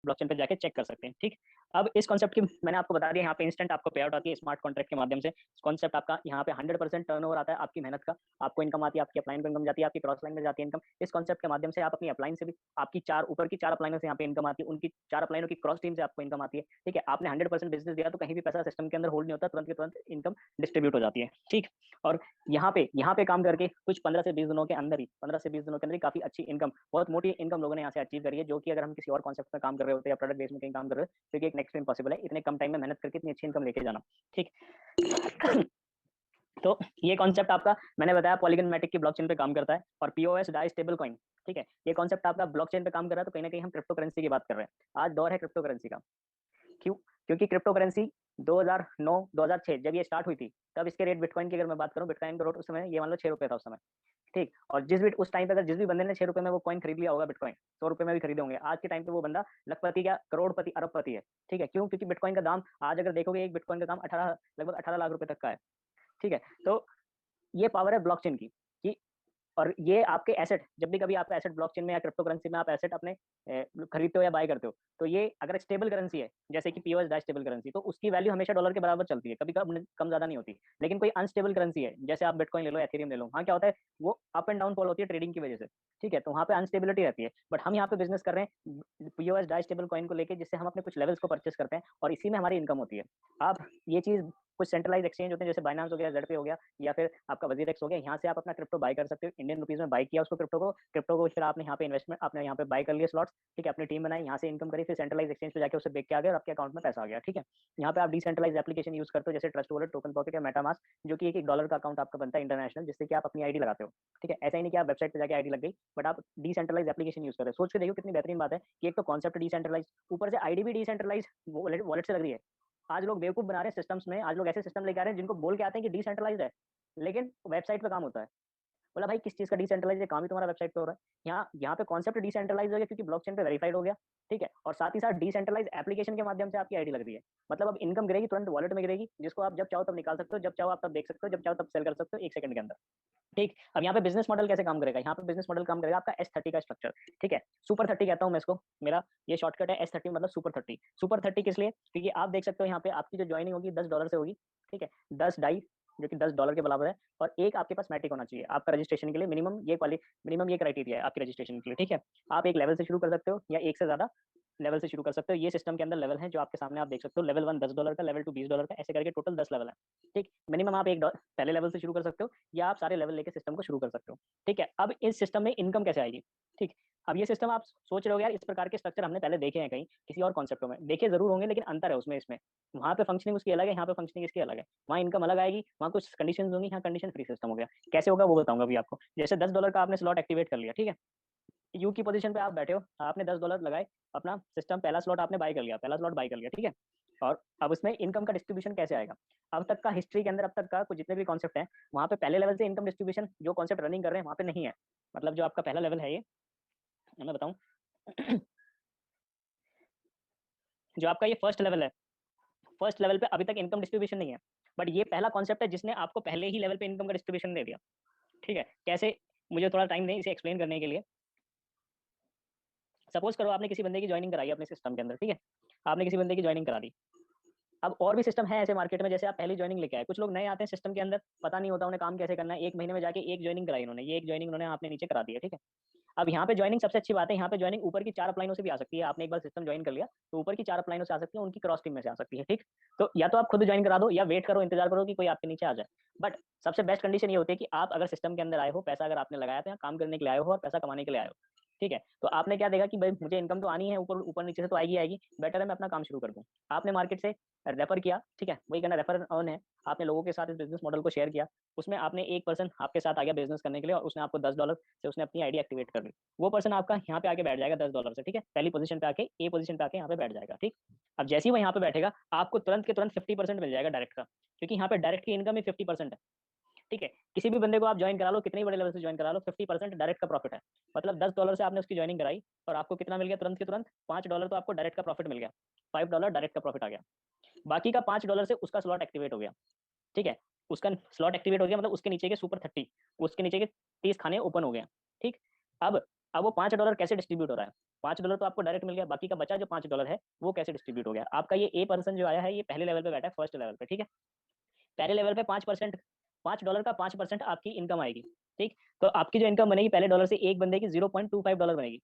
Blockchain पे जाके check कर सकते हैं। ठीक, अब इस कॉन्सेप्ट की मैंने आपको बता दिया, यहाँ पे इंस्टेंट आपको पे आउट आती है स्मार्ट कॉन्ट्रैक्ट के माध्यम से। कॉन्सेप्ट आपका यहाँ पे 100% टर्नओवर आता है आपकी मेहनत का, आपको इनकम आती है, आपकी अपलाइन को इनकम जाती है, आपकी क्रॉस लाइन में जाती है इनकम। इस कॉन्सेप्ट के माध्यम से आप अपनी अपलाइन से भी, आपकी ऊपर की 4 अपलाइनों से यहाँ पे इनकम आती है, उनकी 4 अपलाइनों की क्रॉस टीम से आपको इनकम आती है। ठीक है, आपने 100% बिजनेस दिया तो कहीं भी पैसा सिस्टम के अंदर होल्ड नहीं होता, तुरंत के तुरंत इनकम डिस्ट्रीब्यूट हो जाती है। ठीक, और यहाँ पे काम करके कुछ 15 से 20 दिनों के अंदर ही, 15 से 20 दिनों के अंदर ही काफी अच्छी इनकम, बहुत मोटी इनकम लोगों ने यहाँ से अचीव करी है, जो कि अगर हम किसी और कॉन्सेप्ट में काम कर रहे होते हैं या प्रोडक्ट बेस में कहीं काम कर रहे हो तो एक नेक्स्ट टाइम पॉसिबल है इतने कम टाइम में मेहनत करके इतनी अच्छी इनकम लेके जाना। ठीक तो ये कॉन्सेप्ट आपका मैंने बताया पॉलीगन मैटिक की ब्लॉकचेन पे काम करता है, और पीओएस डाई स्टेबल कॉइन। ठीक है, ये कॉन्सेप्ट आपका ब्लॉकचेन पे काम कर रहा है, तो कहीं ना कहीं हम क्रिप्टो करेंसी की बात कर रहे हैं। आज दौर है क्रिप्टो करेंसी का। क्यों? क्योंकि क्रिप्टो करेंसी 2009-2006 जब ये स्टार्ट हुई थी, तब इसके रेट, बिटकॉइन की अगर मैं बात करूं, बिटकॉइन का रेट उस समय ये मान लो 6 रुपए था उस समय। ठीक, और उस टाइम पे अगर जिस भी बंदे ने 6 रुपए में वो कॉइन खरीद लिया होगा, बिटकॉइन 100 रुपए में भी खरीदे होंगे, आज के टाइम पे वो बंदा लखपति या करोड़पति, अरबपति है। ठीक है, क्यों? क्योंकि बिटकॉइन का दाम आज अगर देखोगे, एक बिटकॉइन का दाम 18, लगभग 18 लाख रुपए तक का है। ठीक है, तो ये पावर है ब्लॉकचेन की कि, और ये आपके एसेट, जब भी कभी आपका एसेट ब्लॉकचेन में या क्रिप्टो करेंसी में आप एसेट अपने खरीदते हो या बाय करते हो, तो ये अगर स्टेबल करेंसी है, जैसे कि पीओएस डाई स्टेबल करेंसी, तो उसकी वैल्यू हमेशा डॉलर के बराबर चलती है, कभी कम ज्यादा नहीं होती। लेकिन कोई अनस्टेबल करेंसी है, जैसे आप बिटकॉइन ले लो, एथेरियम ले लो, वहाँ क्या होता है, वो अप एंड डाउन फॉल होती है ट्रेडिंग की वजह से। ठीक है, तो वहाँ पे अनस्टेबिलिटी रहती है। बट हम यहाँ पे बिजनेस कर रहे हैं पीओएस डाई स्टेबल कॉइन को लेके, जिससे हम अपने कुछ लेवल्स को परचेस करते हैं और इसी में हमारी इनकम होती है। आप ये चीज, कुछ सेंट्रलाइज एक्सचेंज होते हैं जैसे बाइनांस हो गया, जेडपे हो गया, या फिर आपका वजीरेक्स हो गया, यहाँ से आप अपना क्रिप्टो बाय कर सकते हो। इंडियन रुपीज में बाय किया उसको, क्रिप्टो को फिर आपने यहाँ पे इन्वेस्टमेंट, आपने यहाँ पे बाय कर लिया स्लॉट्स। ठीक है, अपनी टीम बनाई, यहाँ से इनकम करी, फिर सेंट्रलाइज एक्सचेंज पे जाके उसे बेच के आ गया और आपके अकाउंट में पैसा आ गया। ठीक है, यहाँ पे आप डिसेंट्रलाइज एप्लीकेशन यूज करते हो, जैसे ट्रस्ट वॉलेट, टोकन पॉकेट या मेटामास्क, जो कि एक $1 का अकाउंट आपका बनता है इंटरनेशनल, जिससे कि आप अपनी आईडी लगाते हो। ठीक है, ऐसा ही नहीं कि आप वेबसाइट पे जाके आईडी लग गई, बट आप डिसेंट्रलाइज एप्लीकेशन यूज कर रहे हो। सोच के देखो कितनी बेहतरीन बात है कि एक तो कॉन्सेप्ट डिसेंट्रलाइज, ऊपर से आईडी भी डिसेंट्रलाइज वॉलेट से लग रही है। आज लोग बेवकूफ बना रहे हैं सिस्टम्स में, आज लोग ऐसे सिस्टम लेके आ रहे हैं जिनको बोल के आते हैं कि डिसेंट्रलाइज है, लेकिन वेबसाइट पे काम होता है। बोला भाई किस चीज का डिसेंट्रलाइज है, काम ही तुम्हारा वेबसाइट पे हो रहा है। यहाँ पे कॉन्सेप्ट डिसेंट्रलाइज हो गया क्योंकि ब्लॉकचेन पे वेरीफाइड हो गया। ठीक है, और साथ ही साथ डिसेंट्रलाइज एप्लीकेशन के माध्यम से आपकी आईडी लग रही है। मतलब अब इनकम गिरेगी तुरंत वॉलेट में गिरेगी, जिसको आप जब चाहो तब निकाल सकते हो, जब चाहो आप तब देख सकते हो, जब चाहो तब सेल कर सकते हो 1 सेकंड के अंदर। ठीक, अब यहाँ पे बिजनेस मॉडल कैसे काम करेगा, यहाँ पे बिजनेस मॉडल काम करेगा आपका S30 का स्ट्रक्चर। ठीक है, सुपर 30 कहता हूँ मैं इसको, मेरा ये शॉर्टकट है S30, मतलब सुपर 30। सुपर 30 किस लिए? क्योंकि आप देख सकते हो यहाँ पे आपकी जो ज्वाइनिंग होगी $10 से होगी। ठीक है, 10 डाई जो कि $10 के बराबर है, और एक आपके पास मैटिक होना चाहिए आपका रजिस्ट्रेशन के लिए। मिनिमम ये क्राइटेरिया है आपके रजिस्ट्रेशन के लिए। ठीक है, आप एक लेवल से शुरू कर सकते हो या एक से ज्यादा लेवल से शुरू कर सकते हो। ये सिस्टम के अंदर लेवल है जो आपके सामने आप देख सकते हो। लेवल 1 $10 का, लेवल 2 $20 का, ऐसे करके टोटल 10 लेवल है। ठीक, मिनिमम आप पहले लेवल से शुरू कर सकते हो, या आप सारे लेवल लेके सिस्टम को शुरू कर सकते हो। ठीक है, अब इस सिस्टम में इनकम कैसे आएगी? ठीक, अब ये सिस्टम आप सोच रहे हो यार, इस प्रकार के स्ट्रक्चर हमने पहले देखे हैं कहीं किसी और कॉन्सेप्टों में, देखे जरूर होंगे, लेकिन अंतर है उसमें इसमें। वहाँ पे फंक्शनिंग उसकी अलग है, यहाँ पे फंक्शनिंग इसकी अलग है। वहाँ इनकम अलग आएगी, वहाँ कुछ कंडीशन होंगी, यहाँ कंडीशन फ्री सिस्टम हो गया। कैसे होगा वो बताऊंगा अभी आपको। जैसे $10 का आपने स्लॉट एक्टिवेट कर लिया, ठीक है, यू की पोजीशन पे आप बैठे हो, आपने $10 लगाए, अपना सिस्टम पहला स्लॉट आपने बाय कर लिया, पहला स्लॉट बाय कर लिया। ठीक है, और अब उसमें इनकम का डिस्ट्रीब्यूशन कैसे आएगा? अब तक का हिस्ट्री के अंदर, अब तक का कुछ जितने भी कॉन्सेप्ट हैं, वहाँ पे पहले लेवल से इनकम डिस्ट्रीब्यूशन जो कॉन्सेप्ट रनिंग कर रहे हैं वहाँ पे नहीं है। मतलब जो आपका पहला लेवल है ये, मैं बताऊँ जो आपका ये फर्स्ट लेवल है, फर्स्ट लेवल पे अभी तक इनकम डिस्ट्रीब्यूशन नहीं है। बट ये पहला कॉन्सेप्ट है जिसने आपको पहले ही लेवल पे इनकम का डिस्ट्रीब्यूशन दे दिया। ठीक है, कैसे? मुझे थोड़ा टाइम दें इसे एक्सप्लेन करने के लिए। सपोज करो आपने किसी बंदे की ज्वाइनिंग कराई अपने सिस्टम के अंदर। ठीक है, आपने किसी बंदे की ज्वाइनिंग करा दी। अब और भी सिस्टम है ऐसे मार्केट में, जैसे आप पहली ज्वाइनिंग लेके आए, कुछ लोग नए आते हैं सिस्टम के अंदर, पता नहीं होता उन्हें काम कैसे करना है, 1 महीने में जाके एक ज्वाइनिंग कराई उन्होंने, ये एक ज्वाइनिंग उन्होंने आपने नीचे करा दी है। ठीक है, अब यहाँ पे ज्वाइनिंग सबसे अच्छी बात है, यहाँ पे ज्वाइनिंग ऊपर की 4 अपलाइनों से भी आ सकती है। आपने एक बार सिस्टम ज्वाइन कर लिया तो ऊपर की 4 अपलाइनों से आ सकती है, उनकी क्रॉस टीम में से आ सकती है। ठीक, तो या तो आप खुद ज्वाइन करा दो, या वेट करो, इंतजार करो कि कोई आपके नीचे आ जाए। बट सबसे बेस्ट कंडीशन ये होती है कि आप अगर सिस्टम के अंदर आए हो, पैसा अगर आपने लगाया तो यहाँ काम करने के लिए आए हो और पैसा कमाने के लिए आए हो। ठीक है, तो आपने क्या देखा कि भाई मुझे इनकम तो आनी है, ऊपर ऊपर नीचे से तो आएगी आएगी, बेटर है मैं अपना काम शुरू कर दूं। आपने मार्केट से रेफर किया। ठीक है, वही कहना रेफर अर्न है। आपने लोगों के साथ इस बिजनेस मॉडल को शेयर किया, उसमें आपने एक पर्सन आपके साथ आ गया बिजनेस करने के लिए, और उसने आपको $10 से उसने अपनी आईडी एक्टिवेट कर ली। वो पर्सन आपका यहाँ पे आके बैठ जाएगा $10 से। ठीक है, पहली पोजीशन पे आके, ए पोजीशन पे आके यहाँ पे बैठ जाएगा। ठीक, अब जैसे ही वो यहाँ पे बैठेगा, आपको तुरंत के तुरंत 50% मिल जाएगा डायरेक्ट का, क्योंकि यहाँ पे डायरेक्ट की इनकम ही 50% है। ठीक है, किसी भी बंदे को आप ज्वाइन करा लो, कितने बड़े लेवल से ज्वाइन करा लो, 50% डायरेक्ट का प्रॉफिट है। मतलब $10 से आपने उसकी ज्वाइनिंग कराई, और आपको कितना मिल गया तुरंत के तुरंत? $5 तो आपको डायरेक्ट का प्रॉफिट मिल गया, $5 डायरेक्ट का प्रॉफिट आ गया। बाकी का $5 से उसका स्लॉट एक्टिवेट हो गया। ठीक है, उसका स्लॉट एक्टिवेट हो गया, मतलब उसके नीचे के सुपर 30, उसके नीचे के 30 खाने ओपन हो गए। ठीक, अब अब वो $5 कैसे डिस्ट्रीब्यूट हो रहा है? $5 तो आपको डायरेक्ट मिल गया, बाकी का बचा जो $5 है वो कैसे डिस्ट्रीब्यूट हो गया? आपका ये ए पर्सन जो आया है ये पहले लेवल पे बैठा है, फर्स्ट लेवल पे, ठीक है। पहले लेवल पे 5%, $5 का 5% आपकी इनकम आएगी, ठीक। तो आपकी जो इनकम बनेगी पहले डॉलर से एक बंदे की $0.25 बनेगी,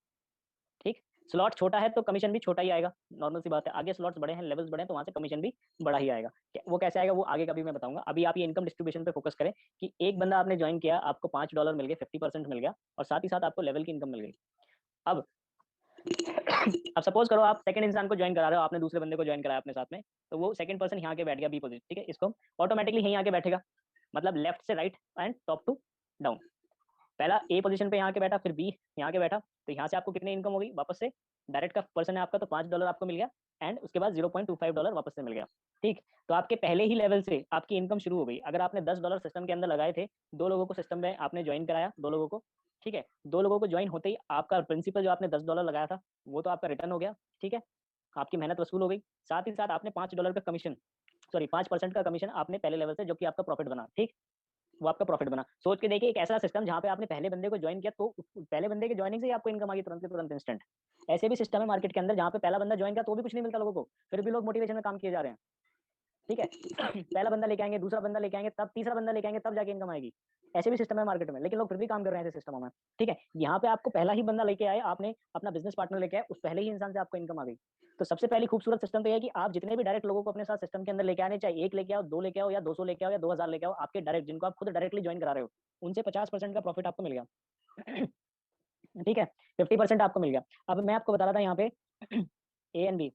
ठीक। स्लॉट छोटा है तो कमीशन भी छोटा ही आएगा, नॉर्मल सी बात है। आगे स्लॉट्स बड़े हैं, लेवल्स बड़े हैं, तो वहां से कमीशन भी बड़ा ही आएगा। वो कैसे आएगा वो आगे कभी मैं बताऊंगा। अभी आप ये इनकम डिस्ट्रीब्यूशन पे फोकस करें कि एक बंदा आपने ज्वाइन किया, आपको $5 मिल गए, 50% मिल गया, और साथ ही साथ आपको लेवल की इनकम मिल गई। अब अब सपोज करो आप सेकंड इंसान को ज्वाइन करा रहे हो, आपने दूसरे बंदे को ज्वाइन कराया अपने साथ में, तो वो सेकंड पर्सन यहाँ के बैठ गया बी पोजीशन, ठीक है। इसको ऑटोमेटिकली यहीं आके बैठेगा, मतलब लेफ्ट से right and top to down. पहला ए पोजीशन पे यहाँ के बैठा, फिर बी यहाँ के बैठा, तो यहाँ से आपको कितनी इनकम होगी वापस से? डायरेक्ट का पर्सन है आपका, तो $5 आपको मिल गया, एंड उसके बाद $0.25 वापस से मिल गया, ठीक। तो आपके पहले ही लेवल से आपकी इनकम शुरू हो गई। अगर आपने $10 सिस्टम के अंदर लगाए थे, दो लोगों को सिस्टम में आपने ज्वाइन कराया, दो लोगों को, ठीक है। दो लोगों को ज्वाइन होते ही आपका प्रिंसिपल जो आपने $10 लगाया था वो तो आपका रिटर्न हो गया, ठीक है। आपकी मेहनत वसूल हो गई। साथ ही साथ आपने $5 का कमीशन, सॉरी 5% का कमीशन आपने पहले लेवल से, जो कि आपका प्रॉफिट बना, ठीक। वो आपका प्रॉफिट बना। सोच के देखिए एक ऐसा सिस्टम जहाँ पे आपने पहले बंदे को ज्वाइन किया, तो पहले बंदे के ज्वाइनिंग से ही आपको इनकम आ गई तुरंत के तुरंत, इंस्टेंट। ऐसे भी सिस्टम है मार्केट के अंदर जहाँ पे पहला बंदा ज्वाइन किया तो भी कुछ नहीं मिलता लोगों को, फिर भी लोग मोटिवेशन में काम किए जा रहे हैं, ठीक है। पहला बंदा लेके आएंगे, दूसरा बंदा लेके आएंगे, तब तीसरा बंदा लेके आएंगे, तब जाके इनकम आएगी। ऐसे भी सिस्टम है मार्केट में, लेकिन लोग फिर भी काम कर रहे हैं ऐसे सिस्टमों में, ठीक है। यहाँ पे आपको पहला ही बंदा लेके आए, आपने अपना बिजनेस पार्टनर लेके आए, उस पहले ही इंसान से आपको इनकम आ गई। तो सबसे पहली खूबसूरत सिस्टम तो यह है कि आप जितने भी डायरेक्ट लोगों को अपने साथ सिस्टम के अंदर लेके आने, चाहे एक लेके आओ, दो लेके आओ, या 200 लेके आओ, या 2000 लेके आओ, आपके डायरेक्ट जिनको आप खुद डायरेक्टली ज्वाइन करा रहे हो, उनसे 50% का प्रॉफिट आपको मिल गया। ठीक है, 50% आपको मिल गया। अब मैं आपको बता रहा था यहाँ पे ए एंड बी,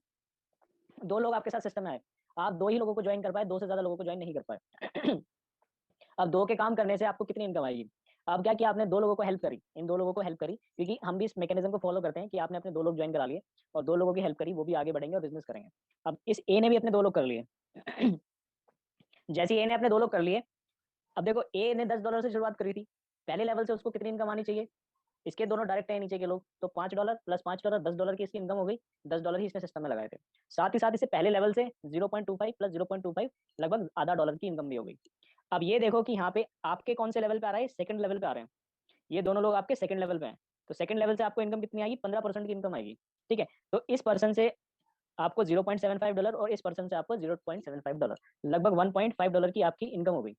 दो लोग आपके साथ सिस्टम में आए, आप दो ही लोगों को ज्वाइन कर पाए, दो से ज्यादा लोगों को ज्वाइन नहीं कर पाए। अब दो के काम करने से आपको कितनी इनकम आएगी? अब क्या किया आपने, दो लोगों को हेल्प करी, इन दो लोगों को हेल्प करी, क्योंकि हम भी इस मैकेनिज्म को फॉलो करते हैं कि आपने अपने दो लोग ज्वाइन करा लिए और दो लोगों की हेल्प करी, वो भी आगे बढ़ेंगे और बिजनेस करेंगे। अब इस ए ने भी अपने दो लोग कर लिए। जैसे ए ने अपने दो लोग कर लिए, अब देखो ए ने $10 से शुरुआत करी थी, पहले लेवल से उसको कितनी इनकम आनी चाहिए? इसके दोनों डायरेक्ट है नीचे के लोग, तो $5 प्लस $5 $10 की इसकी इनकम हो गई। $10 ही इसने सिस्टम में लगाए थे। साथ ही साथ इसे पहले लेवल से 0.25 प्लस 0.25 लगभग आधा डॉलर की इनकम भी हो गई। अब ये देखो कि यहाँ पे आपके कौन से लेवल पे आ रहा है, सेकंड लेवल पे आ रहे हैं, ये दोनों लोग आपके सेकंड लेवल पे हैं। तो सेकंड लेवल से आपको इनकम कितनी आएगी? 15% की इनकम आएगी, ठीक है। तो इस पर्सन से आपको $0.75 और इस पर्सन से आपको $0.75, लगभग $1.5 की आपकी इनकम हो गई।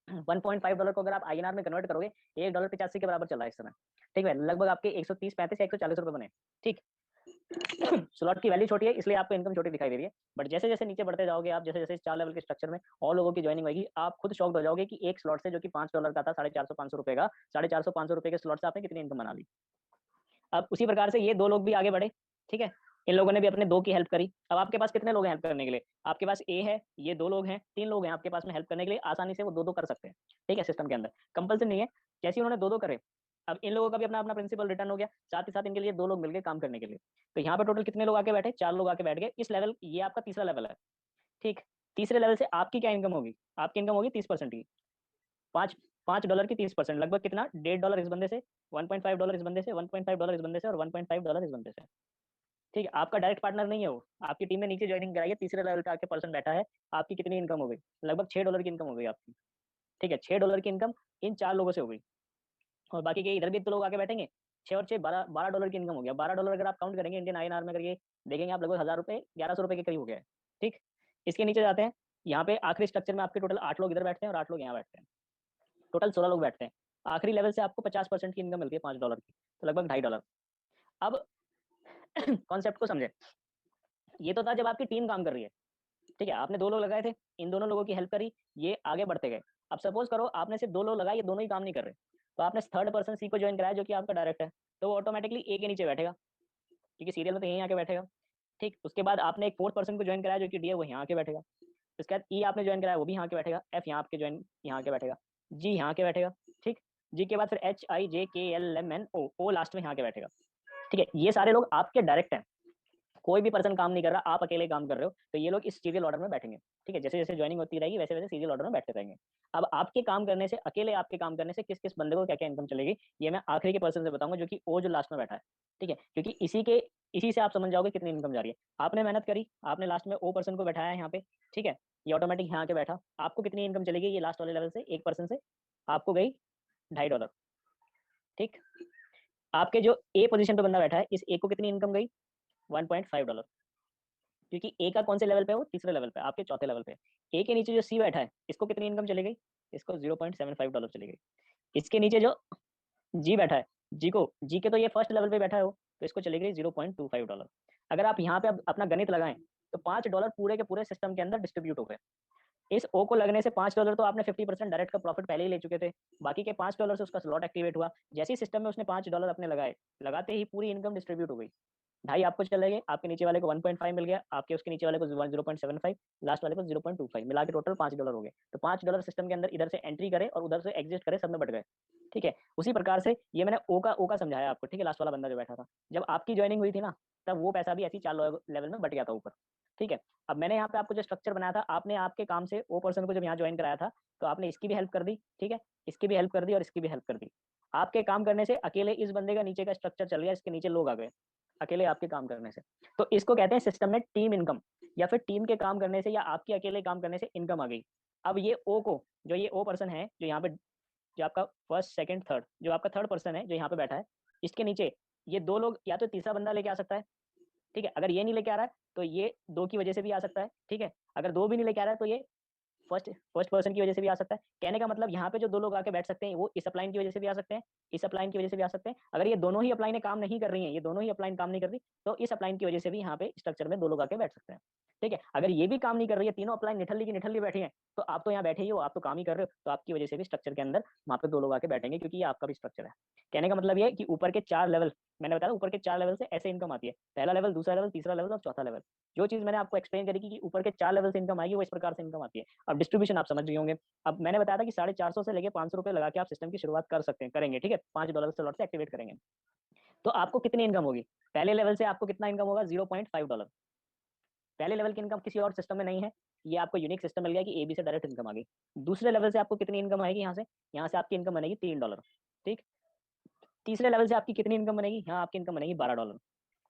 $1.5 को अगर आप आईएनआर में कन्वर्ट करोगे, $1.85 के बराबर चल रहा है इस समय, ठीक है। लगभग आपके 130, 35 या 140 रुपए बने, ठीक। स्लॉट की वैल्यू छोटी है इसलिए आपको इनकम छोटी दिखाई दे रही है, बट जैसे जैसे नीचे बढ़ते जाओगे आप, जैसे जैसे 4 लेवल के स्ट्रक्चर में और लोगों की ज्वाइनिंग होगी, आप खुद शॉक्ड हो जाओगे कि एक स्लॉट से जो कि $5 का था, 450 500 रुपए का, 450 500 रुपए के स्लॉट से आपने कितनी इनकम बना ली। अब उसी प्रकार से ये दो लोग भी आगे बढ़े, ठीक है। इन लोगों ने भी अपने दो की हेल्प करी। अब आपके पास कितने लोग हैं हेल्प करने के लिए? आपके पास ए है, ये दो लोग हैं, तीन लोग हैं आपके पास में हेल्प करने के लिए, आसानी से वो दो दो कर सकते हैं, ठीक है। सिस्टम के अंदर कंपल्सन नहीं है, जैसे उन्होंने दो दो करे, अब इन लोगों का भी अपना अपना प्रिंसिपल रिटर्न हो गया, साथ ही साथ इनके लिए दो लोग मिल गए काम करने के लिए। तो यहाँ पे टोटल कितने लोग आके बैठे? 4 लोग आके बैठ गए। इस लेवल, ये आपका तीसरा लेवल है, ठीक। तीसरे लेवल से आपकी क्या इनकम होगी? आपकी इनकम होगी 30% की, पाँच $5 की 30%, लगभग कितना? $1.5 इस बंदे से, $1.5 इस बंदे से, $1.5 इस बंदे से, और $1.5 इस बंदे से, ठीक है। आपका डायरेक्ट पार्टनर नहीं है वो, आपकी टीम में नीचे ज्वाइनिंग कराई है, तीसरे लेवल पे आके पर्सन बैठा है। आपकी कितनी इनकम हो गई? लगभग $6 की इनकम हो गई आपकी, ठीक है। $6 की इनकम इन 4 लोगों से हो गई, और बाकी के इधर भी तो लोग आके बैठेंगे। 6 और 6 $12 की इनकम हो गया। $12 अगर आप काउंट करेंगे इंडियन आईएनआर में करके देखेंगे आप, लगभग 1000 रुपए, 1100 रुपए के करीब हो गया है, ठीक। इसके नीचे जाते हैं, यहाँ पे आखिरी स्ट्रक्चर में आपके टोटल 8 लोग इधर बैठते हैं और 8 लोग यहाँ बैठते हैं, टोटल 16 लोग बैठते हैं। आखिरी लेवल से आपको 50% की इनकम मिलती है $5 की, तो लगभग $2.5। अब कॉन्सेप्ट को समझे, ये तो था जब आपकी टीम काम कर रही है, ठीक है। आपने दो लोग लगाए थे, इन दोनों लोगों की हेल्प करी, ये आगे बढ़ते गए। अब सपोज करो आपने सिर्फ दो लोग लगाए, ये दोनों ही काम नहीं कर रहे, तो आपने थर्ड पर्सन सी को ज्वाइन कराया जो कि आपका डायरेक्ट है, तो वो ऑटोमेटिकली ए के नीचे बैठेगा, क्योंकि सीरियल में तो यहीं आके बैठेगा, ठीक। उसके बाद आपने एक फोर्थ पर्सन को ज्वाइन कराया जो कि डी है, वो यहाँ आके बैठेगा। उसके बाद ई आपने ज्वाइन कराया, वो भी यहाँ के बैठेगा। एफ यहाँ आपके ज्वाइन यहाँ के बैठेगा। जी यहाँ के बैठेगा, ठीक। जी के बाद फिर HIJKLMNO, ओ लास्ट में यहाँ के बैठेगा, ठीक है। ये सारे लोग आपके डायरेक्ट हैं, कोई भी पर्सन काम नहीं कर रहा, आप अकेले काम कर रहे हो, तो ये लोग इस सीरियल ऑर्डर में बैठेंगे, ठीक है। जैसे जैसे ज्वाइनिंग होती रहेगी वैसे वैसे सीरियल ऑर्डर में बैठते रहेंगे। अब आपके काम करने से, अकेले आपके काम करने से किस किस बंदे को क्या क्या इनकम चलेगी, ये मैं आखिरी के पर्सन से बताऊंगा, जो कि ओ जो लास्ट में बैठा है, ठीक है। क्योंकि इसी से आप समझ जाओगे कितनी इनकम जा रही है। आपने मेहनत करी, आपने लास्ट में ओ पर्सन को बैठाया है यहाँ पे, ठीक है। ये ऑटोमेटिक यहाँ के बैठा, आपको कितनी इनकम चलेगी? ये लास्ट वाले लेवल से एक पर्सन से आपको गई $2.5, ठीक। आपके जो ए पोजीशन पे बंदा बैठा है, इस ए को कितनी इनकम गई? $1.5, क्योंकि ए का कौन से लेवल पे है? वो तीसरे लेवल पे, आपके चौथे लेवल पे। ए के नीचे जो सी बैठा है, इसको कितनी इनकम चली गई? इसको $0.75 चली गई। इसके नीचे जो जी बैठा है, जी के तो ये फर्स्ट लेवल पे बैठा है वो, तो इसको चली गई $0.25। अगर आप यहाँ पे अब अपना गणित लगाएं, तो $5 पूरे के पूरे सिस्टम के अंदर डिस्ट्रीब्यूट हो गए। इस ओ को लगने से $5 तो आपने 50% डायरेक्ट का प्रॉफिट पहले ही ले चुके थे। बाकी के $5 से उसका स्लॉट एक्टिवेट हुआ। जैसे ही सिस्टम में उसने $5 अपने लगाए, लगाते ही पूरी इनकम डिस्ट्रीब्यूट हो गई। ढाई आपको चले गए, आपके नीचे वाले को 1.5 मिल गया, आपके उसके नीचे वाले को 0.75, लास्ट वाले को 0.25, मिला के टोटल $5 हो गए। तो $5 सिस्टम के अंदर इधर से एंट्री करे और उधर से एग्जिट करे, सब में बट गए। ठीक है, उसी प्रकार से ये मैंने ओ का समझाया आपको। ठीक है, लास्ट वाला बंदा जो बैठा था, जब आपकी ज्वाइनिंग हुई थी ना, तब वो पैसा भी ऐसी 4 लेवल में बट गया था ऊपर। ठीक है, अब मैंने यहाँ पे आपको जो स्ट्रक्चर बनाया था, आपने आपके काम से ओ पर्सन को जब यहाँ ज्वाइन कराया था, तो आपने इसकी भी हेल्प कर दी। ठीक है, इसकी भी हेल्प कर दी और इसकी भी हेल्प कर दी। आपके काम करने से अकेले इस बंदे का नीचे का स्ट्रक्चर चल गया, इसके नीचे लोग आ गए अकेले आपके काम करने से। तो इसको कहते हैं सिस्टम में टीम इनकम, या फिर टीम के काम करने से या आपके अकेले काम करने से इनकम आ गई। अब ये ओ को, जो ये ओ पर्सन है जो यहाँ पे, जो आपका फर्स्ट सेकंड थर्ड, जो आपका थर्ड पर्सन है जो यहाँ पे बैठा है, इसके नीचे ये दो लोग या तो तीसरा बंदा लेके आ सकता है। ठीक है, अगर ये नहीं लेके आ रहा है तो ये दो की वजह से भी आ सकता है। ठीक है, अगर दो भी नहीं लेके आ रहा है तो ये फर्स्ट फर्स्ट पर्सन की वजह से भी आ सकता है। कहने का मतलब यहाँ पे जो दो लोग आके बैठ सकते हैं, वो इस अपलाइन की वजह से भी आ सकते हैं, इस अपलाइन की वजह से भी आ सकते हैं। अगर ये दोनों ही अपलाइनें काम नहीं कर रही हैं, ये दोनों ही अपलाइन काम नहीं कर रही, तो इस अपलाइन की वजह से भी यहाँ पे स्ट्रक्चर में दो लोग आके बैठ सकते हैं। ठीक है, अगर ये भी काम नहीं कर रही है, तीनों अपलाइन निठल्ली की निठल्ली बैठी है, तो आप तो यहाँ बैठे ही हो, आप तो काम ही कर रहे हो, तो आपकी वजह से भी स्ट्रक्चर के अंदर वहाँ पे दो लोग आके बैठेंगे, क्योंकि ये आपका भी स्ट्रक्चर है। कहने का मतलब ये है कि ऊपर के 4 लेवल, मैंने बताया ऊपर के 4 लेवल से ऐसे इनकम आती है। पहला लेवल, दूसरा लेवल, तीसरा लेवल और चौथा लेवल। जो चीज मैंने आपको एक्सप्लेन करी कि ऊपर के 4 लेवल से इनकम आएगी, वो इस प्रकार से इनकम आती है। अब डिस्ट्रीब्यूशन आप समझ गए होंगे। अब मैंने बताया था कि 450 से लेके ₹500 लगा के आप सिस्टम की शुरुआत कर सकते हैं, करेंगे। ठीक है, $5 स्लॉट से एक्टिवेट करेंगे, तो आपको कितनी इनकम होगी? पहले लेवल से आपको कितना इनकम होगा? $0.5। पहले लेवल की इनकम किसी और सिस्टम में नहीं है, ये आपको यूनिक सिस्टम मिल गया कि एबी से डायरेक्ट इनकम आ गई। दूसरे लेवल से आपको कितनी इनकम आएगी? यहाँ से आपकी इनकम बनेगी $3। ठीक, तीसरे लेवल से आपकी कितनी इनकम बनेगी? यहाँ आपकी इनकम बनेगी $12।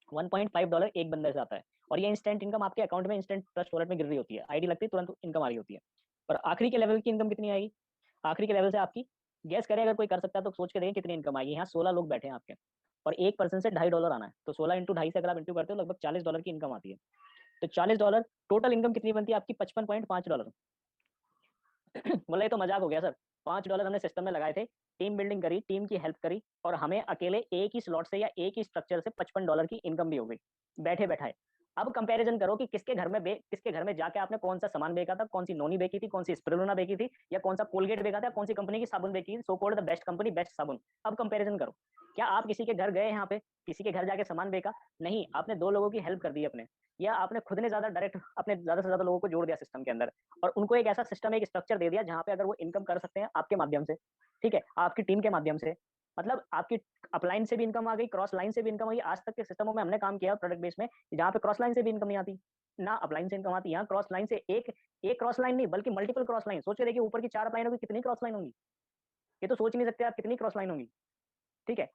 $1.5 एक बंदे से आता है, और ये इंस्टेंट इनकम आपके अकाउंट में इंस्टेंट ट्रस्ट वॉलेट में गिर रही होती है, आईडी लगती है, तुरंत इनकम आ रही होती है। और आखिरी के लेवल की इनकम कितनी आएगी? आखिरी के लेवल से आपकी, गैस करें, अगर कोई कर सकता है तो सोच के देखें कितनी इनकम आएगी। यहाँ 16 लोग बैठे हैं आपके, और एक पर्सन से $2.5 आना है, तो 16 इंटू ढाई से अगर आप इंटू करते हो, लगभग $40 की इनकम आती है। तो $40, टोटल इनकम कितनी बनती है आपकी? $55.5। बोला ये तो मजाक हो गया सर, $5 हमने सिस्टम में लगाए थे, टीम बिल्डिंग करी, टीम की हेल्प करी, और हमें अकेले एक ही स्लॉट से या एक ही स्ट्रक्चर से $55 की इनकम भी हो गई, बैठे बैठाए। अब कंपैरिजन करो कि किसके घर में जाके आपने कौन सा सामान बेचा था, कौन सी नोनी बेची थी, कौन सी स्पिरुलिना बेची थी, या कौन सा कोलगेट बेचा था, कौन सी कंपनी की साबुन बेची थी, so called the best company, best साबुन। अब कंपैरिजन करो, क्या आप किसी के घर गए, यहाँ पे किसी के घर जाके सामान बेचा? नहीं, आपने दो लोगों की हेल्प कर दी अपने, या आपने खुद ने ज्यादा डायरेक्ट अपने ज्यादा से ज्यादा लोगों को जोड़ दिया सिस्टम के अंदर, और उनको एक ऐसा सिस्टम, एक स्ट्रक्चर दे दिया जहाँ पे अगर वो इनकम कर सकते हैं आपके माध्यम से। ठीक है, आपकी टीम के माध्यम से, मतलब आपकी अपलाइन से भी इनकम आ गई, क्रॉस लाइन से भी इनकम आई। आज तक के सिस्टमों में हमने काम किया प्रोडक्ट बेस में, जहाँ पे क्रॉस लाइन से भी इनकम नहीं आती, ना अपलाइन से इनकम आती। यहाँ क्रॉस लाइन से एक क्रॉस लाइन नहीं, बल्कि मल्टीपल क्रॉस लाइन। सोच के देखिए, ऊपर की 4 अपलाइन होगी, कितनी क्रॉस लाइन होंगी, ये तो सोच नहीं सकते आप कितनी क्रॉस लाइन होंगी। ठीक है,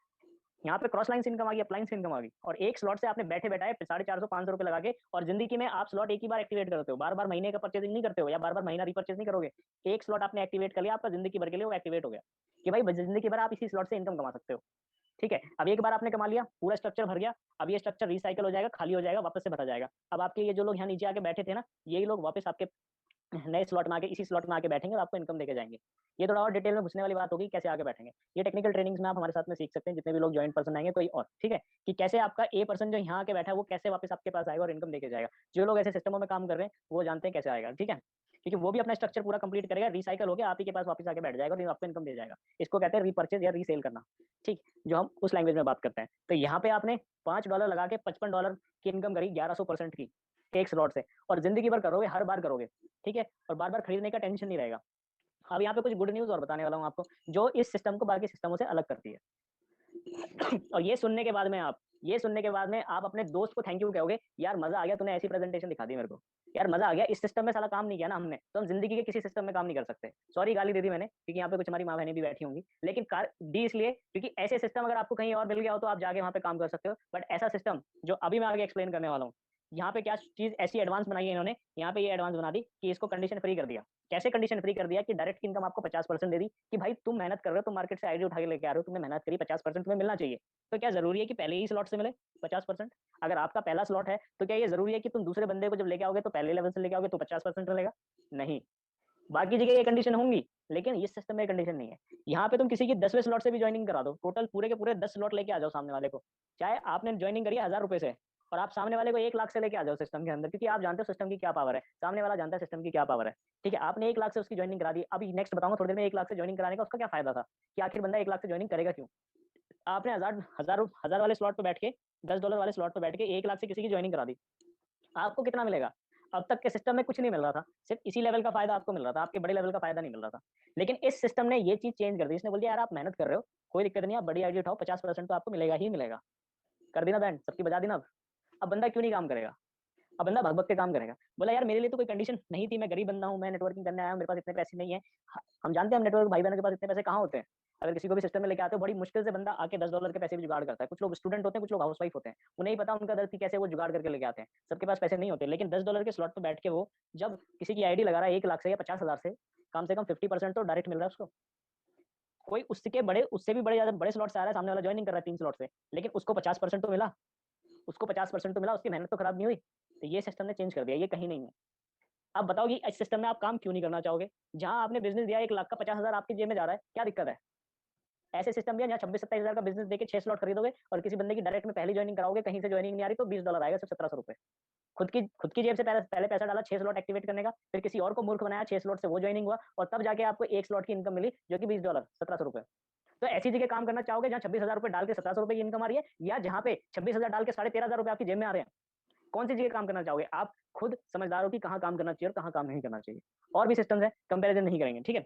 यहाँ पे क्रॉस लाइन से इनकम आ गई, अपलाइन से इनकम आ गई, और एक स्लॉट से आपने बैठे बैठाए 450 500 रुपए लगा के। और जिंदगी में आप स्लॉट एक ही बार एक्टिवेट करते हो, बार बार महीने का परचेजिंग नहीं करते हो, या बार बार महीना रिपर्चेज नहीं करोगे। एक स्लॉट आपने एक्टिवेट कर लिया, आपका जिंदगी भर के लिए वो एक्टिवेट हो गया, कि भाई जिंदगी भर आप इसी स्लॉट से इनकम कमा सकते हो। ठीक है, अब एक बार आपने कमा लिया, पूरा स्ट्रक्चर भर गया, अब ये स्ट्रक्चर रिसाइकल हो जाएगा, खाली हो जाएगा, वापस से भरा जाएगा। अब आपके ये जो लोग यहाँ नीचे आके बैठे थे ना, यही लोग वापस आपके नए स्लॉट में आके, इसी स्लॉट में आके बैठेंगे और आपको इनकम देके जाएंगे। ये थोड़ा और डिटेल में घुसने वाली बात होगी, कैसे आगे बैठेंगे। ये टेक्निकल ट्रेनिंग्स में आप हमारे साथ में सीख सकते हैं, जितने भी लोग ज्वाइंट पर्सन आएंगे, कोई और। ठीक है, कि कैसे आपका ए पर्सन जो यहाँ आके बैठा है, वो कैसे वापस आपके पास आएगा और इनकम देके जाएगा। जो लोग ऐसे सिस्टमों में काम कर रहे हैं, वो जानते हैं कैसे आएगा। ठीक है, क्योंकि वो भी अपना स्ट्रक्चर पूरा कंप्लीट करेगा, रिसाइकल हो गया, आप ही के पास वापस आके बैठ जाएगा और आपको इनकम दे जाएगा। इसको कहते हैं रीपर्चेज या रीसेल करना। ठीक, जो हम उस लैंग्वेज में बात करते हैं। तो यहाँ पे आपने $5 लगा के $55 की इनकम करी, 1100% की, एक स्लॉट से, और जिंदगी भर करोगे, हर बार करोगे। ठीक है, और बार बार खरीदने का टेंशन नहीं रहेगा। अब यहाँ पे कुछ गुड न्यूज और बताने वाला हूँ आपको, जो इस सिस्टम को बाकी सिस्टमों से अलग करती है। और ये सुनने के बाद में आप अपने दोस्त को थैंक यू कहोगे, यार मजा आ गया, तूने ऐसी प्रेजेंटेशन दिखा दी मेरे को, यार मजा आ गया, इस सिस्टम में साला काम नहीं किया ना हमने, तो हम जिंदगी के किसी सिस्टम में काम नहीं कर सकते। सॉरी गाली दे दी मैंने, क्योंकि यहाँ पे कुछ हमारी माँ बहनें भी बैठी होंगी, लेकिन कार डी इसलिए क्योंकि ऐसे सिस्टम अगर आपको कहीं और मिल गया हो तो आप जाके वहाँ पे काम कर सकते हो, बट ऐसा सिस्टम जो अभी मैं आगे एक्सप्लेन करने वाला हूँ, यहाँ पे क्या चीज ऐसी एडवांस बनाई है इन्होंने, यहाँ पे ये एडवांस बना दी कि इसको कंडीशन फ्री कर दिया। कैसे कंडीशन फ्री कर दिया कि डायरेक्ट इनकम आपको 50% दे दी कि भाई तुम मेहनत कर रहे हो, तुम मार्केट से आईडी उठा के लेके आ रहे हो, तुमने मेहनत करी, 50% तुम्हें मिलना चाहिए। तो क्या जरूरी है कि पहले ही स्लॉट से मिले 50%? अगर आपका पहला स्लॉट है तो क्या ये जरूरी है कि तुम दूसरे बंदे को जब लेके आओगे तो पहले लेवल से लेके आओगे तो 50% मिलेगा? नहीं। बाकी जगह ये कंडीशन होंगी, लेकिन इस सिस्टम में कंडीशन नहीं है। यहाँ पे तुम किसी की 10वें स्लॉट से भी ज्वाइनिंग करा दो, टोटल पूरे के पूरे 10 स्लॉट लेके आ जाओ सामने वाले को, चाहे आपने ज्वाइनिंग करी है 1000 रुपए से, और आप सामने वाले को 1 लाख से लेके आ जाओ सिस्टम के अंदर, क्योंकि आप जानते हो सिस्टम की क्या पावर है, सामने वाला जानता है सिस्टम की क्या पावर है। ठीक है, आपने 1 लाख से उसकी ज्वाइनिंग करा दी। अभी नेक्स्ट बताऊंगा थोड़ी देर में 1 लाख से ज्वाइनिंग कराने का उसका क्या फायदा था, कि आखिर बंदा 1 लाख से ज्वाइनिंग करेगा क्यों। आपने हजार वाले स्लॉट पे बैठ के, $10 वाले स्लॉट पे बैठ के 1 लाख से किसी की ज्वाइनिंग करा दी, आपको कितना मिलेगा? अब तक के सिस्टम में कुछ नहीं मिल रहा था, सिर्फ इसी लेवल का फायदा आपको मिल रहा था, आपके बड़े लेवल का फायदा नहीं मिल रहा था। लेकिन इस सिस्टम ने ये चीज चेंज कर दी, इसने बोल दिया यार आप मेहनत कर रहे हो, कोई दिक्कत नहीं, आप बड़ी आईडी उठाओ, 50% तो आपको मिलेगा ही मिलेगा। कर दी ना बैंड, सबकी बजा दी ना। अब बंदा क्यों नहीं काम करेगा? अब बंदा भग भग के काम करेगा, बोला यार मेरे लिए तो कोई कंडीशन नहीं थी, मैं गरीब बंदा हूँ, मैं नेटवर्किंग करने आया हूँ, मेरे पास इतने पैसे नहीं है। हम जानते हैं हम नेटवर्क भाई बहनों के पास इतने पैसे कहाँ होते हैं। अगर किसी को भी सिस्टम में लेके आते हो, बड़ी मुश्किल से बंदा आके $10 के पैसे भी जुगाड़ करता है। कुछ लोग स्टूडेंट होते हैं, कुछ लोग हाउस वाइफ होते हैं, उन्हें ही पता उनका दर्द कि कैसे वो जुगाड़ करके लेके आते हैं। सबके पास पैसे नहीं होते, लेकिन $10 के स्लॉट पर बैठ के वो जब किसी की आईडी लगा रहा है 1 लाख से या 50,000 से कम 50% तो डायरेक्ट मिल रहा है उसको। कोई उसके बड़े, उससे भी बड़े ज्यादा बड़े स्लॉट से आ रहा है, सामने वाला ज्वाइनिंग कर रहा है 3 स्लॉट से, लेकिन उसको 50% तो मिला, उसको 50% तो मिला, उसकी मेहनत तो खराब नहीं हुई। तो ये सिस्टम ने चेंज कर दिया, ये कहीं नहीं है। अब बताओ कि इस सिस्टम में आप काम क्यों नहीं करना चाहोगे? जहां आपने बिजनेस दिया 1 लाख का, 50,000 आपकी जेब में जा रहा है, क्या दिक्कत है? ऐसे सिस्टम भी है जहाँ 26-27 हजार का बिजनेस देके 6 स्लॉट खरीदोगे और किसी बंदे की डायरेक्ट में पहली ज्वाइनिंग कराओगे, कहीं से ज्वाइनिंग नहीं आ रही तो $20 आएगा, सिर्फ 1700 रुपए। खुद की जेब से पहले पैसा डाला 6 स्लॉट एक्टिवेट करने का, फिर किसी और को मूर्ख बनाया, 6 स्लॉट से वो ज्वाइनिंग हुआ, और तब जाके आपको एक स्लॉट की इनकम मिली जो कि $20, 1700 रुपए। तो ऐसी जगह काम करना चाहोगे जहाँ 26,000 रुपए डाल के 1700 रुपए की इनकम आ रही है, या जहाँ पे 26,000 डाल के 13,500 रुपए आपकी जेब में आ रहे हैं? कौन सी जगह काम करना चाहोगे? आप खुद समझदार हो कि कहाँ काम करना चाहिए और कहाँ काम नहीं करना चाहिए। और भी सिस्टम्स है, कंपैरिजन नहीं करेंगे, ठीक है।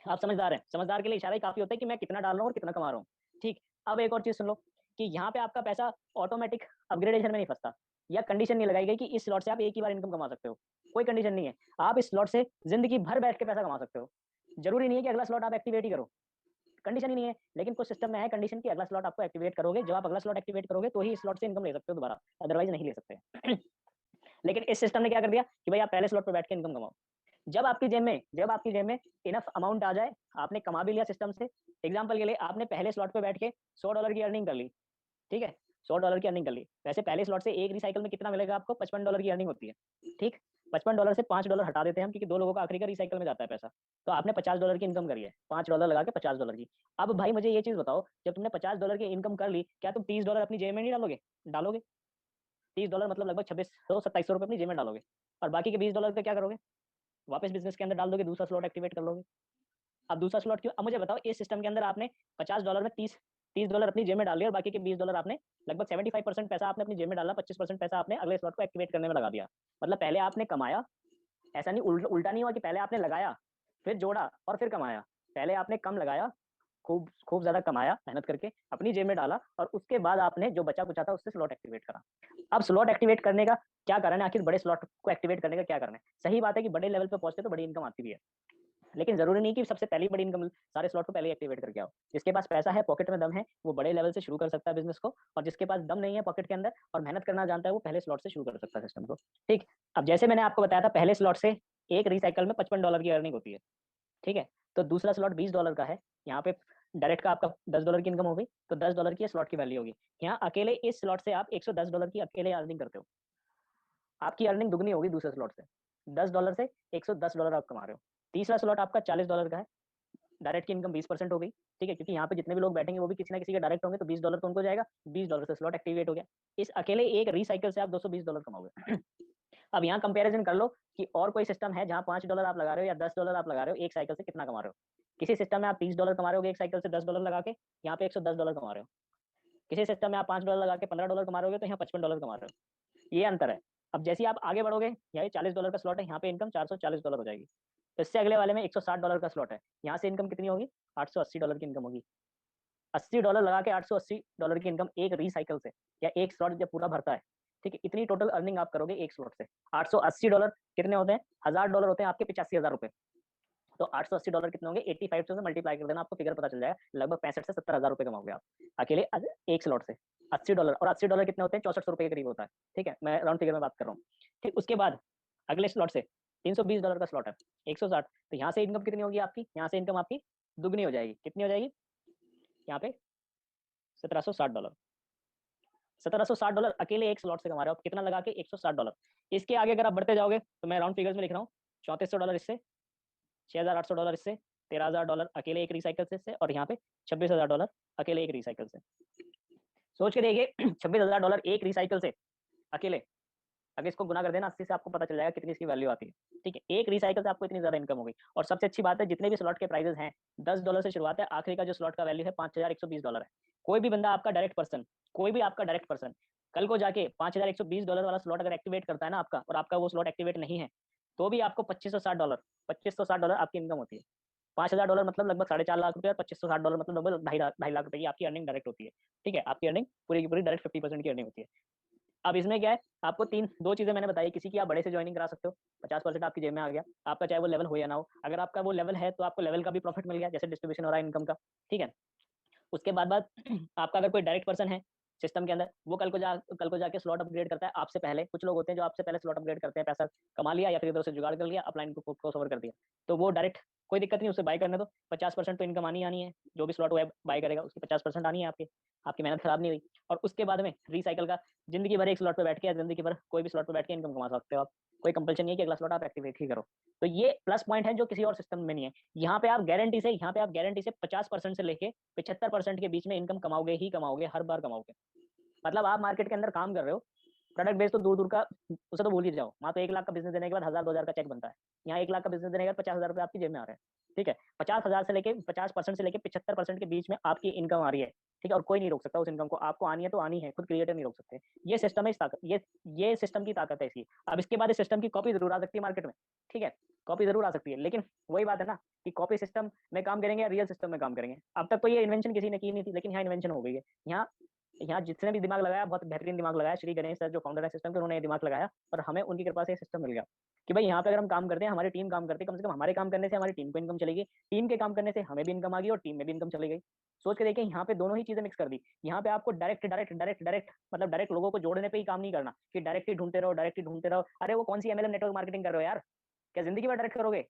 आप समझदार हैं, समझदार के लिए इशारा ही काफी होता है कि मैं कितना डाल रहा हूँ और कितना कमा रहा हूँ। ठीक। अब एक और चीज सुन लो, कि यहाँ पे आपका पैसा ऑटोमेटिक अपग्रेडेशन में नहीं फंसता, या कंडीशन नहीं लगाई गई कि इस स्लॉट से आप एक ही बार इनकम कमा सकते हो। कोई कंडीशन नहीं है, आप इस स्लॉट से जिंदगी भर बैठ के पैसा कमा सकते हो। जरूरी नहीं है कि अगला स्लॉट आप एक्टिवेट ही करो, कंडीशन ही नहीं है। लेकिन कुछ सिस्टम में है कंडीशन कि अगला स्लॉट आपको एक्टिवेट करोगे, जब आप अगला स्लॉट एक्टिवेट करोगे तो ही इस स्लॉट से इनकम ले सकते हो दोबारा, अदरवाइज नहीं ले सकते। लेकिन इस सिस्टम ने क्या कर दिया कि भाई आप पहले स्लॉट पर बैठ के इनकम कमाओ। जब आपकी जेब में इनफ अमाउंट आ जाए, आपने कमा भी लिया सिस्टम से। एग्जांपल के लिए आपने पहले स्लॉट पे बैठ के $100 की अर्निंग कर ली, ठीक है, $100 की अर्निंग कर ली। वैसे पहले स्लॉट से एक रिसाइकल में कितना मिलेगा आपको? $55 की अर्निंग होती है, ठीक। $55 से $5 हटा देते हैं हम, क्योंकि दो लोगों का आखिरी का रिसाइकल में जाता है पैसा। तो आपने $50 की इनकम करी है, $5 लगा के $50 की। अब भाई मुझे ये चीज बताओ, जब तुमने $50 की इनकम कर ली, क्या तुम $30 अपनी जेब में नहीं डालोगे? डालोगे। $30 मतलब लगभग 2600-2700 रुपये अपनी जेब में डालोगे, और बाकी के $20 का क्या करोगे? वापस बिजनेस के अंदर डाल दोगे, दूसरा स्लॉट एक्टिवेट कर लोगे। अब दूसरा स्लॉट क्यों? अब मुझे बताओ, इस सिस्टम के अंदर आपने $50 में तीस डॉलर अपनी जेब में डाल लिया, और बाकी के $20 आपने, लगभग 75% पैसा आपने अपनी जेब में डाला, 25% पैसा आपने अगले स्लॉट को एक्टिवेट करने में लगा दिया। मतलब पहले आपने कमाया, ऐसा नहीं, उल्टा नहीं हुआ कि पहले आपने लगाया फिर जोड़ा और फिर कमाया। पहले आपने कम लगाया, खूब खूब ज्यादा कमाया मेहनत करके, अपनी जेब में डाला, और उसके बाद आपने जो बचा कुचा था उससे स्लॉट एक्टिवेट करा। अब स्लॉट एक्टिवेट करने का क्या कारण है? आखिर बड़े स्लॉट को एक्टिवेट करने का क्या कारण है? सही बात है कि बड़े लेवल पे पहुंचते तो बड़ी इनकम आती भी है, लेकिन जरूरी नहीं कि सबसे पहली बड़ी इनकम सारे स्लॉट को पहले एक्टिवेट करके आओ। जिसके पास पैसा है, पॉकेट में दम है, वो बड़े लेवल से शुरू कर सकता है बिजनेस को, और जिसके पास दम नहीं है पॉकेट के अंदर और मेहनत करना जानता है, वो पहले स्लॉट से शुरू कर सकता है सिस्टम को। ठीक। अब जैसे मैंने आपको बताया था, पहले स्लॉट से एक रिसाइकल में $55 की अर्निंग होती है, ठीक है। तो दूसरा स्लॉट $20 का है, यहाँ पे डायरेक्ट का आपका $10 की इनकम हो गई, तो $10 की स्लॉट की वैल्यू होगी। यहाँ अकेले इस स्लॉट से आप $110 की अकेले अर्निंग करते हो, आपकी अर्निंग दुगनी होगी दूसरे स्लॉट से। $10 से $110 आप कमा रहे हो। तीसरा स्लॉट आपका $40 का है, डायरेक्ट की इनकम 20% हो गई, ठीक है, क्योंकि यहाँ पे जितने भी लोग बैठेंगे वो भी किसी ना किसी के डायरेक्ट होंगे, तो $20 तो उनको जाएगा, $20 से स्लॉट एक्टिवेट हो गया। इस अकेले एक रिसाइकल से आप $220 कमाओगे। अब यहाँ कंपैरिजन कर लो कि और कोई सिस्टम है जहाँ $5 आप लगा रहे हो या $10 आप लगा रहे हो, एक साइकिल से कितना कमा रहे हो। किसी सिस्टम में आप $30 कमा रहे हो एक साइकिल से $10 लगा के, यहाँ पे $110 कमा रहे हो। किसी सिस्टम में आप $5 लगा के $15 कमा रहे हो, तो यहाँ $55 कमा रहे हो। ये अंतर है। अब जैसे ही आप आगे बढ़ोगे, यहाँ $40 का स्लॉट है, यहाँ पे इनकम $440 हो जाएगी। तो इससे अगले वाले में $160 का स्लॉट है, यहाँ से इनकम कितनी होगी? $880 की इनकम होगी। $80 लगा के $880 की इनकम एक रिसाइकल से, या एक स्लॉट जब पूरा भरता है, ठीक है, इतनी टोटल अर्निंग आप करोगे एक स्लॉट से। $880 कितने होते हैं? $1000 होते हैं आपके 85,000 रुपए। तो $880 कितने होंगे, 85 से मल्टीप्लाई कर देना, आपको फिगर पता चल जाएगा, लगभग 65 से 70,000 रुपए कमाओगे आप अकेले एक स्लॉट से। $80 और $80 कितने होते हैं, 6400 रुपए के करीब होता है। ठीक है, मैं राउंड फिगर में बात कर रहा हूँ। ठीक, उसके बाद अगले स्लॉट से $320 का स्लॉट है, 160, तो यहाँ से इनकम कितनी होगी आपकी, यहाँ से इनकम आपकी दुगनी हो जाएगी। कितनी हो जाएगी, यहाँ पे $1760। $1760 अकेले एक स्लॉट से कमा रहे हो आप, कितना लगा के, $160। इसके आगे अगर आप बढ़ते जाओगे तो मैं राउंड फिगर्स में लिख रहा हूँ, $3400 इससे, $6800 इससे, $13,000 अकेले एक रिसाइकल से, और यहाँ पे $26,000 अकेले एक रिसाइकल से। सोच के देखिए $26,000 एक रिसाइकल से अकेले, अगर इसको गुना कर देना 80 से, आपको पता चल जाएगा कितनी इसकी वैल्यू आती है। ठीक है, एक रिसाइकल से आपको इतनी ज्यादा इनकम होगी। और सबसे अच्छी बात है, जितने भी स्लॉट के प्राइजेस हैं $10 से शुरुआत है, आखिरी का जो स्लॉट का वैल्यू है $5,120 है। कोई भी बंदा आपका डायरेक्ट पर्सन, कोई भी आपका डायरेक्ट पर्सन कल को जाके $5,120 वाला स्लॉट अगर एक्टिवेट करता है ना आपका, और आपका वो स्लॉट एक्टिवेट नहीं है, तो भी आपको $2560 आपकी इनकम होती है। $5,000 मतलब लगभग 4.5 लाख रुपए, और $2560 मतलब लगभग ढाई लाख रुपए की आपकी अर्निंग डायरेक्ट होती है। ठीक है, आपकी अर्निंग पूरी की पूरी डायरेक्ट 50% की अर्निंग होती है। अब इसमें क्या है, आपको दो चीजें मैंने बताई, किसी की आप बड़े से ज्वाइनिंग करा सकते हो, 50% आपकी जेब में आ गया, आपका चाहे वो लेवल हो या ना हो। अगर आपका वो लेवल है तो आपको लेवल का भी प्रॉफिट मिल गया, जैसे डिस्ट्रीब्यूशन हो रहा है इनकम का। ठीक है, उसके बाद आपका अगर कोई डायरेक्ट पर्सन है सिस्टम के अंदर, वो कल को जाके स्लॉट अपग्रेड करता है आपसे पहले। कुछ लोग होते हैं जो आपसे पहले स्लॉट अपग्रेड करते हैं, पैसा कमा लिया या फिर इधर से जुगाड़ कर लिया, अपलाइन को क्रॉस ओवर कर दिया, तो वो डायरेक्ट कोई दिक्कत नहीं, उसे बाय करने दो। 50% तो इनकम आनी है, जो भी स्लॉट वो बाय करेगा उसकी 50% आनी है, आपकी मेहनत खराब नहीं हुई। और उसके बाद में रिसाइकल का जिंदगी भर एक स्लॉट पे बैठ के, जिंदगी भर कोई भी स्लॉट पे बैठ के इनकम कमा सकते हो आप। कोई कंपल्शन नहीं है कि अगला स्लॉट आप एक्टिवेट ही करो। तो ये प्लस पॉइंट है जो किसी और सिस्टम में नहीं है। यहाँ पे आप गारंटी से 50% से लेके 75% के बीच में इनकम कमाओगे ही कमाओगे, हर बार कमाओगे। मतलब आप मार्केट के अंदर काम कर रहे हो, प्रोडक्ट बेस तो दूर दूर का, उसे तो भूल ही जाओ। वहाँ तो 1 लाख का बिजनेस देने के बाद 1000-2000 का चेक बनता है। यहाँ 1 लाख का बिजनेस देने के बाद 50,000 रुपए आपकी जेब में आ रहे हैं। ठीक है, 50,000 से लेके 50% से लेके 75% के बीच में आपकी इनकम आ रही है। ठीक है, और कोई नहीं रोक सकता उस इनकम को, आपको आनी है तो आनी है, खुद क्रिएटर नहीं रोक सकते। ये सिस्टम है, इस ताकत, ये सिस्टम की ताकत है इसकी। अब इसके बाद इस सिस्टम की कॉपी जरूर आ सकती है मार्केट में। ठीक है, कॉपी जरूर आ सकती है, लेकिन वही बात है ना कि कॉपी सिस्टम में काम करेंगे या रियल सिस्टम में काम करेंगे। अब तक तो ये इन्वेंशन किसी ने की नहीं थी, लेकिन यहाँ इन्वेंशन हो गई है। यहाँ यहाँ जिसने भी दिमाग लगाया, बहुत बेहतरीन दिमाग लगाया। श्री गणेश सर जो फाउंडर है सिस्टम के, उन्होंने ये दिमाग लगाया, और हमें उनकी कृपा से सिस्टम मिल गया कि भाई यहाँ पे अगर हम काम करते हैं, हमारी टीम काम करती है, कम से कम हमारे काम करने से हमारी टीम को इनकम चलेगी, टीम के काम करने से हमें भी इनकम आ गई और टीम में भी इनकम चली गई। सोच के देखिए, यहाँ पे दोनों ही चीजें मिक्स कर दी। यहाँ पे आपको डायरेक्ट मतलब डायरेक्ट लोगों को जोड़ने पे ही काम नहीं करना कि डायरेक्ट ही ढूंढते रहो। अरे वो कौन सी एमएलएम नेटवर्क मार्केटिंग कर रहे हो यार, क्या जिंदगी भर डायरेक्ट करोगे?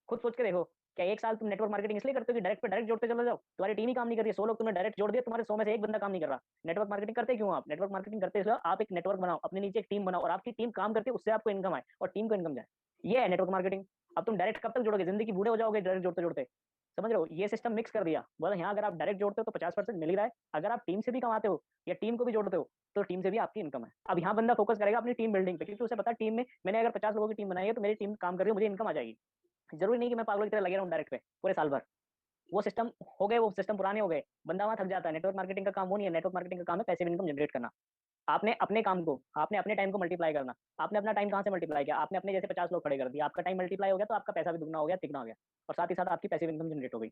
खुद सोच के देखो, क्या 1 साल तुम नेटवर्क मार्केटिंग इसलिए करते हो कि डायरेक्ट पे डायरेक्ट जोड़ते चले जाओ? तुम्हारी टीम ही काम नहीं कर रही है, 100 लोग तुमने डायरेक्ट जोड़ दिए, तुम्हारे 100 में से एक बंदा काम नहीं कर रहा। नेटवर्क मार्केटिंग करते क्यों? आप नेटवर्क मार्केटिंग करते इसलिए आप एक नेटवर्क बनाओ, अपने नीचे एक टीम बनाओ, और आपकी टीम काम करती है, उससे आपको इनकम आए और टीम को इनकम जाए। ये है नेटवर्क मार्केटिंग। अब तुम डायरेक्ट कब तक जोड़ोगे? जिंदगी बूढ़े हो जाओगे डायरेक्ट जोड़ते जोड़ते। समझ रहे हो? ये सिस्टम मिक्स कर दिया। बोला यहाँ अगर आप डायरेक्ट जोड़ते हो तो 50% मिल ही रहा है, अगर आप टीम से भी कमाते हो या टीम को भी जोड़ते हो तो टीम से भी आपकी इनकम है। अब यहाँ बंदा फोकस करेगा अपनी टीम बिल्डिंग पे, क्योंकि उसे पता टीम में मैंने अगर 50 लोगों की टीम बनाई है तो मेरी टीम काम कर रही है, मुझे इनकम आ जाएगी। जरूरी नहीं कि मैं पागलों की तरह लगे रहूं डायरेक्ट पे पूरे साल भर। वो सिस्टम हो गए, वो सिस्टम पुराने हो गए, बंदा वहां थक जाता है। नेटवर्क मार्केटिंग का काम वो नहीं है। नेटवर्क मार्केटिंग का काम है पैसिव इनकम जनरेट करना। आपने अपने काम को, आपने अपने टाइम को मल्टीप्लाई करना। आपने अपना टाइम कहाँ से मल्टीप्लाई किया? आपने अपने जैसे 50 लोग खड़े कर दिया, आपका टाइम मल्टीप्लाई हो गया, तो आपका पैसा भी दुगना हो गया, तिगना हो गया, और साथ ही साथ आपकी पैसिव इनकम जनरेट हो गई।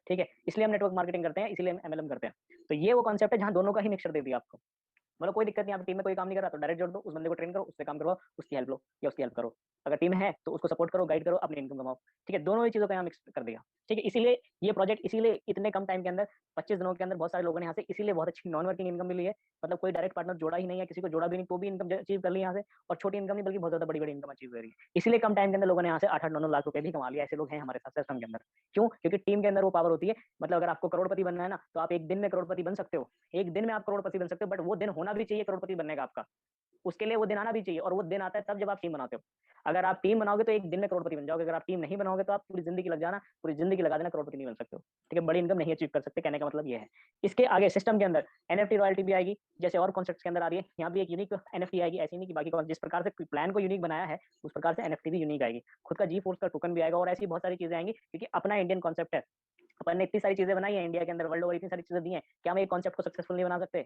ठीक है, इसलिए हम नेटवर्क मार्केटिंग करते हैं, इसलिए हम एमएलएम करते हैं। तो ये वो कॉन्सेप्ट है जहाँ दोनों का ही मिक्सचर दे दिया आपको। मतलब कोई दिक्कत नहीं, आप टीम में कोई काम नहीं कर रहा तो डायरेक्ट जोड़ दो, उस बंदे को ट्रेन करो, उससे काम करवाओ, उसकी हेल्प लो या उसकी हेल्प करो। अगर टीम है तो उसको सपोर्ट करो, गाइड करो, अपनी इनकम कमाओ। ठीक है, दोनों ही चीजों का यहाँ मिक्स कर दिया। ठीक है, इसीलिए ये प्रोजेक्ट, इसीलिए इतने कम टाइम के अंदर 25 दिनों के अंदर बहुत सारे लोगों ने यहाँ से इसीलिए बहुत अच्छी नॉन वर्किंग इनकम मिली है। मतलब कोई डायरेक्ट पार्टनर जोड़ा ही नहीं है, किसी को जोड़ा भी नहीं तो भी इनकम अचीव कर ली यहाँ से। और छोटी इनकम नहीं बल्कि बहुत ज्यादा बड़ी बड़ी इनकम अचीव करी है। इसीलिए कम टाइम के अंदर लोगों ने यहाँ से 8-8-9-9 लाख रुपए भी कमा लिया। ऐसे लोग हैं हमारे साथ सिस्टम के अंदर। क्यों? क्योंकि टीम के अंदर वो पावर होती है। मतलब अगर आपको करोड़पति बनना है ना, तो आप एक दिन में करोड़पति बन सकते हो। एक दिन में आप करोड़पति बन सकते हो, बट वो दिन होना भी चाहिए करोड़पति बनने का आपका। उसके लिए वो दिन आना भी चाहिए, और वो दिन आता है तब जब आप टीम बनाते हो। अगर आप टीम बनाओगे तो एक दिन में करोड़पति बन जाओगे। अगर आप टीम नहीं बनाओगे तो आप पूरी जिंदगी लग जाना, पूरी जिंदगी लगा देना, करोड़पति नहीं बन सकते हो। ठीक है, बड़ी इनकम नहीं अचीव कर सकते, कहने का मतलब ये है। इसके आगे सिस्टम के अंदर एनएफटी रॉयल्टी भी आएगी, जैसे और कॉन्सेप्ट्स के अंदर आ रही है। यहाँ भी एक यूनिक एनएफटी आएगी, ऐसी नहीं कि बाकी जिस प्रकार से प्लान को यूनिक बनाया है उस प्रकार से एनएफटी भी यूनिक आएगी। खुद का जी फोर्स का टोकन भी आएगा, और ऐसी बहुत सारी चीजें आएंगी, क्योंकि अपना इंडियन कॉन्सेप्ट है। अपन ने इतनी सारी चीजें बनाई है इंडिया के अंदर, वर्ल्ड ओवर इतनी सारी चीजें दी हैं, क्या हम एक कॉन्सेप्ट को सक्सेसफुल नहीं बना सकते?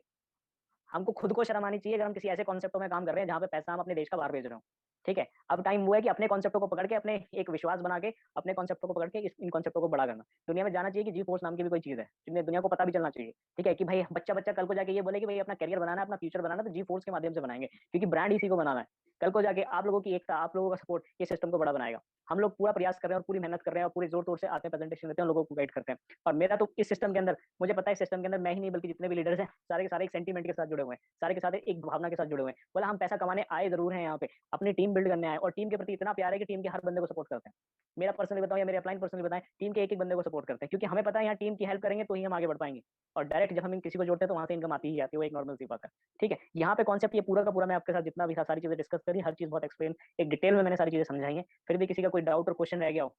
हमको खुद को शर्म आनी चाहिए अगर हम किसी ऐसे कॉन्सेप्टों में काम कर रहे हैं जहाँ पे पैसा हम अपने देश का बाहर भेज रहे हो। ठीक है? अब टाइम वो है कि अपने कॉन्सेप्टों को पकड़ के, अपने एक विश्वास बना के, अपने कॉन्सेप्टों को पकड़ के इन कॉन्सेप्टों को बड़ा करना। दुनिया में जाना चाहिए कि जी फोर्स नाम की भी कोई चीज़ है। दुनिया को पता भी चलना चाहिए, ठीक है? कि भाई बच्चा-बच्चा कल को जाके ये बोले कि भाई अपना करियर बनाना है, अपना फ्यूचर बनाना है, तो जी फोर्स के माध्यम से बनाएँगे, क्योंकि ब्रांड इसी को बनाना है। कल को जाके आप लोगों की एकता, आप लोगों का सपोर्ट ये सिस्टम को बड़ा बनाएगा। हम लोग पूरा प्रयास कर रहे हैं और पूरी मेहनत कर रहे हैं और पूरे ज़ोर-तोर से आते हैं, प्रेजेंटेशन देते हैं, लोगों को गाइड करते हैं। और मेरा तो इस सिस्टम के अंदर, मुझे पता है इस सिस्टम के अंदर मैं ही नहीं बल्कि जितने भी लीडर्स हैं, सारे के सारे एक सेंटीमेंट के साथ जुड़े हुए हैं। सारे के सारे एक भावना के साथ जुड़े हुए हैं। बोला हम पैसा कमाने आए ज़रूर हैं यहाँ पे, अपनी टीम बिल्ड करने आए और टीम के प्रति इतना प्यार है कि टीम के हर बंदे को सपोर्ट करते हैं। मेरा पर्सनली बताऊँ या मेरे अपलाइन पर्सनली बताएँ, टीम के एक-एक बंदे को सपोर्ट करते हैं, क्योंकि हमें पता है यहाँ टीम की हेल्प करेंगे तो ही हम आगे बढ़ पाएँगे। और डायरेक्ट जब हम किसी को जोड़ते हैं तो वहाँ से इनकम आती ही आती है, वो एक नॉर्मल सी बात है। ठीक है? यहाँ पे कॉन्सेप्ट ये पूरा का पूरा मैं आपके साथ जितना भी था सारी चीज़ें डिस्कस करी, हर चीज़ बहुत एक्सप्लेन एक डिटेल में मैंने सारी चीज़ें समझाई हैं। फिर भी किसी का कोई डाउट और क्वेश्चन रह गया हो